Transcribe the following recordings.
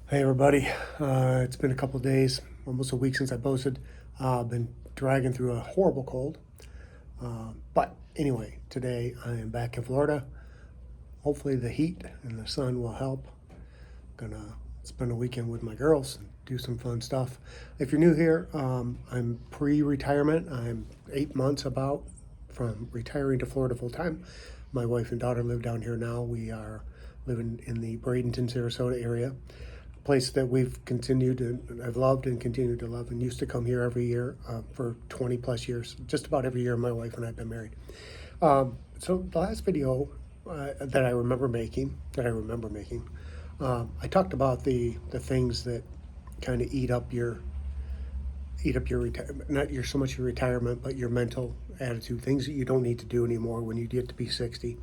Hey everybody, it's been a couple of days, almost a week since I posted. I've been dragging through a horrible cold. But anyway, today I am back in Florida. Hopefully the heat and the sun will help. Gonna spend a weekend with my girls and do some fun stuff. If you're new here, I'm pre-retirement. I'm 8 months about from retiring to Florida full time. My wife and daughter live down here now. We are living in the Bradenton, Sarasota area, place that we've continued and I've loved and continued to love and used to come here every year for 20 plus years. Just about every year my wife and I have been married. So the last video that I remember making, I talked about the things that kind of eat up your retirement, not your so much your retirement, but your mental attitude, things that you don't need to do anymore when you get to be 60.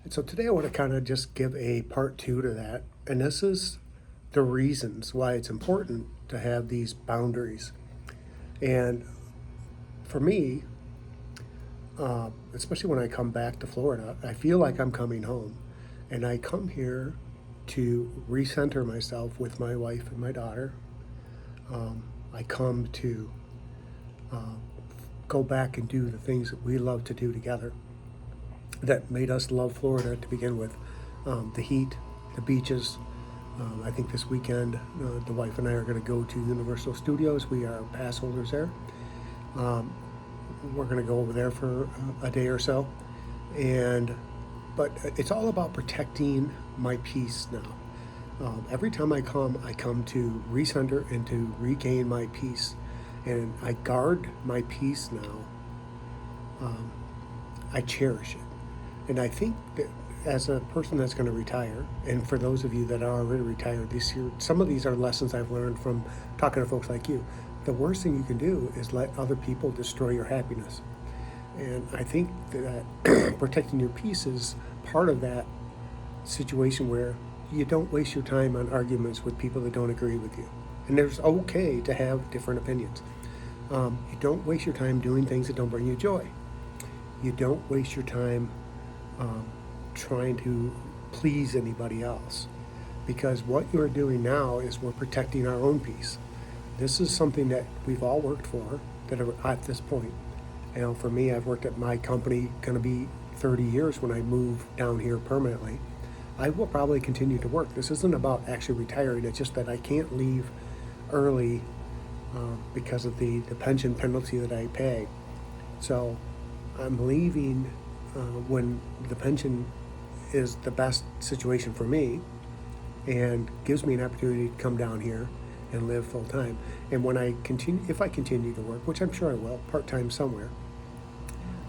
And so today I want to kind of just give a part two to that. And this is the reasons why it's important to have these boundaries. And for me, especially when I come back to Florida, I feel like I'm coming home. And I come here to recenter myself with my wife and my daughter. I come to uh, go back and do the things that we love to do together that made us love Florida to begin with. The heat, the beaches. I think this weekend, the wife and I are going to go to Universal Studios. We are pass holders there. Um, we're going to go over there for a day or so, and but it's all about protecting my peace now. Every time I come to recenter and to regain my peace, and I guard my peace now. Um, I cherish it. And I think that as a person that's going to retire, and for those of you that are already retired this year, some of these are lessons I've learned from talking to folks like you. The worst thing you can do is let other people destroy your happiness. And I think that protecting your peace is part of that situation where you don't waste your time on arguments with people that don't agree with you. And there's okay to have different opinions. You don't waste your time doing things that don't bring you joy. You don't waste your time um, trying to please anybody else, because what you're doing now is we're protecting our own peace. This is something that we've all worked for that are at this point. For me, I've worked at my company, going to be 30 years when I move down here permanently. I will probably continue to work. This isn't about actually retiring. It's just that I can't leave early because of the pension penalty that I pay. So I'm leaving when the pension is the best situation for me and gives me an opportunity to come down here and live full time. And when I continue, if I continue to work, which I'm sure I will, part time somewhere,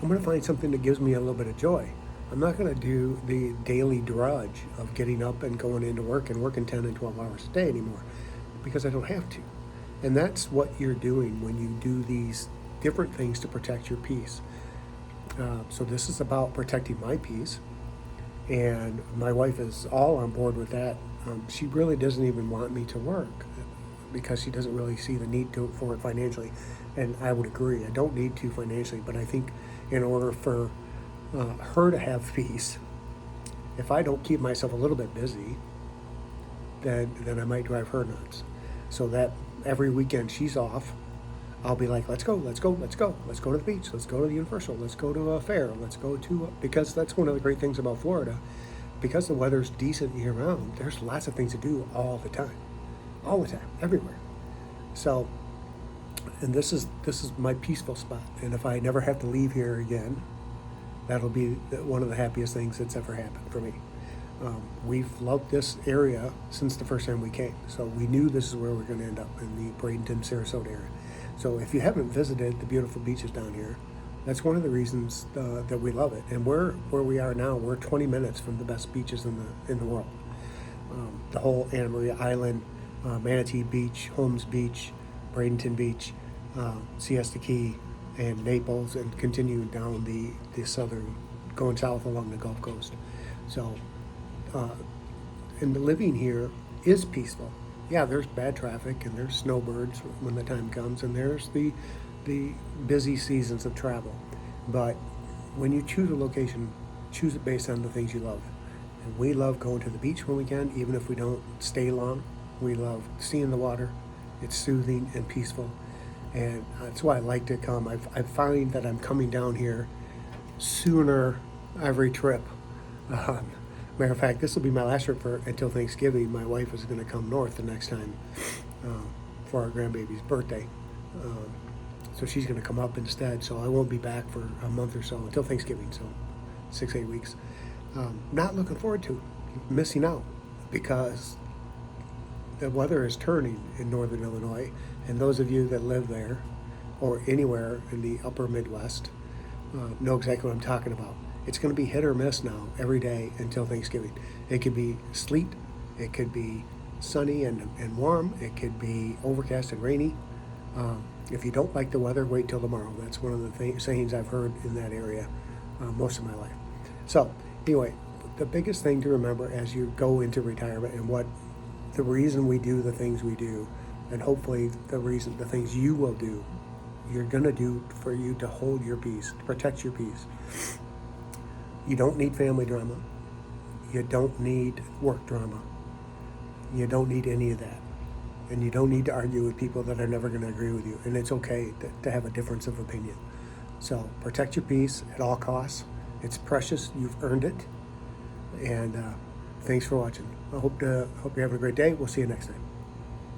I'm going to find something that gives me a little bit of joy. I'm not going to do the daily drudge of getting up and going into work and working 10 and 12 hours a day anymore because I don't have to. And that's what you're doing when you do these different things to protect your peace. So this is about protecting my peace, and my wife is all on board with that. She really doesn't even want me to work because she doesn't really see the need for it financially, and I would agree. I don't need to financially, but I think in order for her to have peace, if I don't keep myself a little bit busy, then I might drive her nuts. So that every weekend she's off, I'll be like, let's go, let's go, let's go, let's go to the beach, let's go to the Universal, let's go to a fair, let's go to, because that's one of the great things about Florida. Because the weather's decent year round, there's lots of things to do all the time, everywhere. So, and this is my peaceful spot. And if I never have to leave here again, that'll be one of the happiest things that's ever happened for me. We've loved this area since the first time we came. So we knew this is where we're going to end up, in the Bradenton, Sarasota area. So if you haven't visited the beautiful beaches down here, that's one of the reasons that we love it. And where we are now, we're 20 minutes from the best beaches in the world. The whole Anna Maria Island, Manatee Beach, Holmes Beach, Bradenton Beach, Siesta Key, and Naples, and continuing down the southern, going south along the Gulf Coast. So, uh, and the living here is peaceful. Yeah, there's bad traffic and there's snowbirds when the time comes, and there's the busy seasons of travel. But when you choose a location, choose it based on the things you love. And we love going to the beach when we can, even if we don't stay long. We love seeing the water. It's soothing and peaceful. And that's why I like to come. I find that I'm coming down here sooner every trip. Matter of fact, this will be my last trip until Thanksgiving. My wife is going to come north the next time for our grandbaby's birthday. So she's going to come up instead. So I won't be back for a month or so until Thanksgiving. So 6-8 weeks. Not looking forward to it. Missing out because the weather is turning in northern Illinois. And those of you that live there or anywhere in the upper Midwest know exactly what I'm talking about. It's going to be hit or miss now every day until Thanksgiving. It could be sleet, it could be sunny and warm, it could be overcast and rainy. If you don't like the weather, wait till tomorrow. That's one of the sayings I've heard in that area most of my life. So anyway, the biggest thing to remember as you go into retirement and what the reason we do the things we do, and hopefully the things you will do, you're going to do for you to hold your peace, to protect your peace. You don't need family drama. You don't need work drama. You don't need any of that. And you don't need to argue with people that are never going to agree with you. And it's okay to have a difference of opinion. So protect your peace at all costs. It's precious. You've earned it. And thanks for watching. I hope you're having a great day. We'll see you next time.